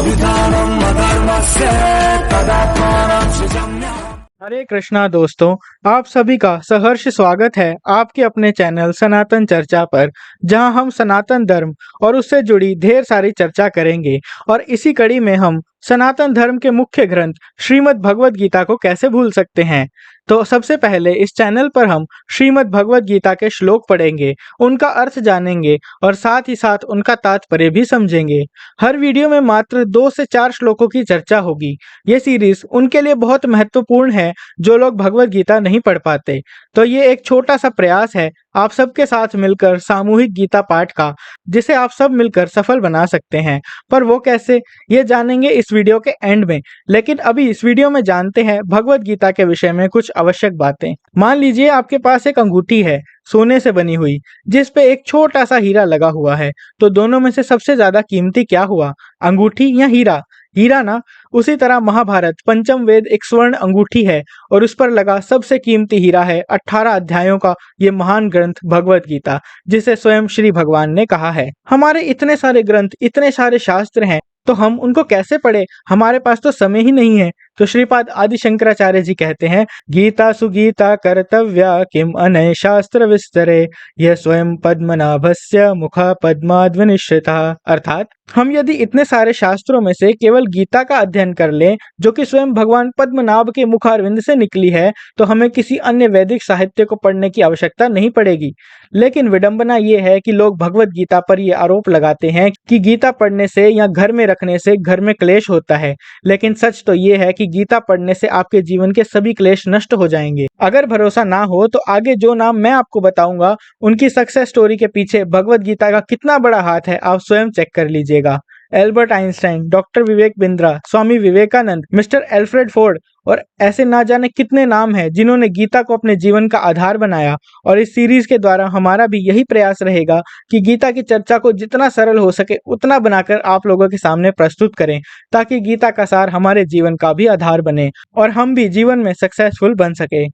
अभिधानम् अधर्मस्य तदात्मानं सृजम्यहम्। हरे कृष्णा दोस्तों, आप सभी का सहर्ष स्वागत है आपके अपने चैनल सनातन चर्चा पर, जहां हम सनातन धर्म और उससे जुड़ी ढेर सारी चर्चा करेंगे। और इसी कड़ी में हम सनातन धर्म के मुख्य ग्रंथ श्रीमद् भगवद गीता को कैसे भूल सकते हैं। तो सबसे पहले इस चैनल पर हम श्रीमद् भगवद गीता के श्लोक पढ़ेंगे, उनका अर्थ जानेंगे और साथ ही साथ उनका तात्पर्य भी समझेंगे। हर वीडियो में मात्र 2 से 4 श्लोकों की चर्चा होगी। ये सीरीज उनके लिए बहुत महत्वपूर्ण है जो लोग भगवद गीता नहीं पढ़ पाते। तो ये एक छोटा सा प्रयास है आप सबके साथ मिलकर सामूहिक गीता पाठ का, जिसे आप सब मिलकर सफल बना सकते हैं। पर वो कैसे, ये जानेंगे इस वीडियो के एंड में। लेकिन अभी इस वीडियो में जानते हैं भगवद गीता के विषय में कुछ आवश्यक बातें। मान लीजिए आपके पास एक अंगूठी है सोने से बनी हुई, जिस पे एक छोटा सा हीरा लगा हुआ है। तो दोनों में से सबसे ज्यादा कीमती क्या हुआ, अंगूठी या हीरा? हीरा ना। उसी तरह महाभारत पंचम वेद एक स्वर्ण अंगूठी है और उस पर लगा सबसे कीमती हीरा है 18 अध्यायों का ये महान ग्रंथ भगवद गीता, जिसे स्वयं श्री भगवान ने कहा है। हमारे इतने सारे ग्रंथ, इतने सारे शास्त्र हैं, तो हम उनको कैसे पढ़े? हमारे पास तो समय ही नहीं है। तो श्रीपाद आदि शंकराचार्य जी कहते हैं, गीता सुगीता कर्तव्या किम अनय शास्त्र विस्तरे, यह स्वयं पद्मनाभस्य मुख पद्माद् विनिश्चितः। अर्थात हम यदि इतने सारे शास्त्रों में से केवल गीता का अध्ययन कर लें, जो कि स्वयं भगवान पद्मनाभ के मुखारविंद से निकली है, तो हमें किसी अन्य वैदिक साहित्य को पढ़ने की आवश्यकता नहीं पड़ेगी। लेकिन विडंबना ये है कि लोग भगवद गीता पर ये आरोप लगाते हैं कि गीता पढ़ने से या घर में रखने से घर में क्लेश होता है। लेकिन सच तो ये है कि गीता पढ़ने से आपके जीवन के सभी क्लेश नष्ट हो जाएंगे। अगर भरोसा ना हो तो आगे जो नाम मैं आपको बताऊंगा, उनकी सक्सेस स्टोरी के पीछे भगवद गीता का कितना बड़ा हाथ है, आप स्वयं चेक कर लीजिएगा। Albert Einstein, doctor Vivek Bindra, Swami Vivekananda, mister Alfred Ford और ऐसे ना जाने कितने नाम हैं जिन्होंने गीता को अपने जीवन का आधार बनाया। और इस सीरीज के द्वारा हमारा भी यही प्रयास रहेगा कि गीता की चर्चा को जितना सरल हो सके उतना बनाकर आप लोगों के सामने प्रस्तुत करें, ताकि गीता का सार हमारे जीवन का भी आधार बने और हम भी जीवन में सक्सेसफुल बन सके।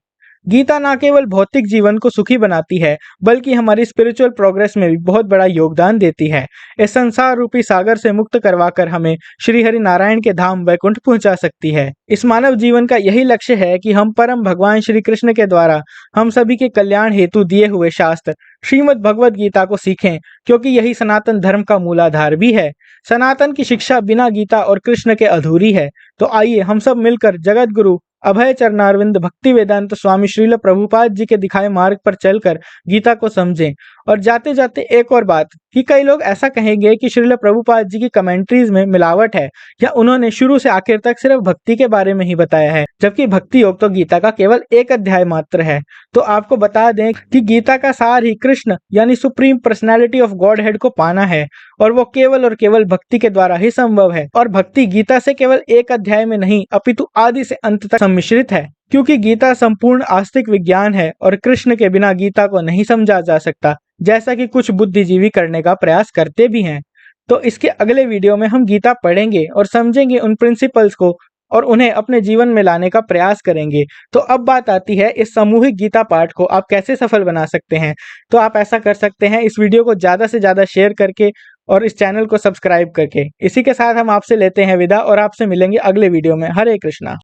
गीता ना केवल भौतिक जीवन को सुखी बनाती है, बल्कि हमारी स्पिरिचुअल प्रोग्रेस में भी बहुत बड़ा योगदान देती है। इस संसार रूपी सागर से मुक्त करवाकर हमें श्री हरि नारायण के धाम वैकुंठ पहुंचा सकती है। इस मानव जीवन का यही लक्ष्य है कि हम परम भगवान श्री कृष्ण के द्वारा हम सभी के कल्याण हेतु दिए हुए शास्त्र श्रीमद् भगवद गीता को सीखें, क्योंकि यही सनातन धर्म का मूलाधार भी है। सनातन की शिक्षा बिना गीता और कृष्ण के अधूरी है। तो आइए हम सब मिलकर जगत गुरु अभय चरणारविंद भक्ति वेदांत स्वामी श्रील प्रभुपाद जी के दिखाए मार्ग पर चलकर गीता को समझें। और जाते जाते एक और बात, कि कई लोग ऐसा कहेंगे कि श्रील प्रभुपाद जी की कमेंट्रीज में मिलावट है, या उन्होंने शुरू से आखिर तक सिर्फ भक्ति के बारे में ही बताया है, जबकि भक्ति योग तो गीता का केवल एक अध्याय मात्र है। तो आपको बता दें कि गीता का सार ही कृष्ण यानी supreme personality of God head को पाना है, और वो केवल और केवल भक्ति के द्वारा ही संभव है। और भक्ति गीता से केवल एक अध्याय में नहीं, अपितु आदि से अंत तक सम्मिश्रित है, क्योंकि गीता संपूर्ण आस्तिक विज्ञान है और कृष्ण के बिना गीता को नहीं समझा जा सकता, जैसा कि कुछ बुद्धिजीवी करने का प्रयास करते भी हैं। तो इसके अगले वीडियो में हम गीता पढ़ेंगे और समझेंगे उन प्रिंसिपल्स को और उन्हें अपने जीवन में लाने का प्रयास करेंगे। तो अब बात आती है इस सामूहिक गीता पाठ को आप कैसे सफल बना सकते हैं। तो आप ऐसा कर सकते हैं इस वीडियो को ज़्यादा से ज़्यादा शेयर करके और इस चैनल को सब्सक्राइब करके। इसी के साथ हम आपसे लेते हैं विदा और आपसे मिलेंगे अगले वीडियो में। हरे कृष्णा।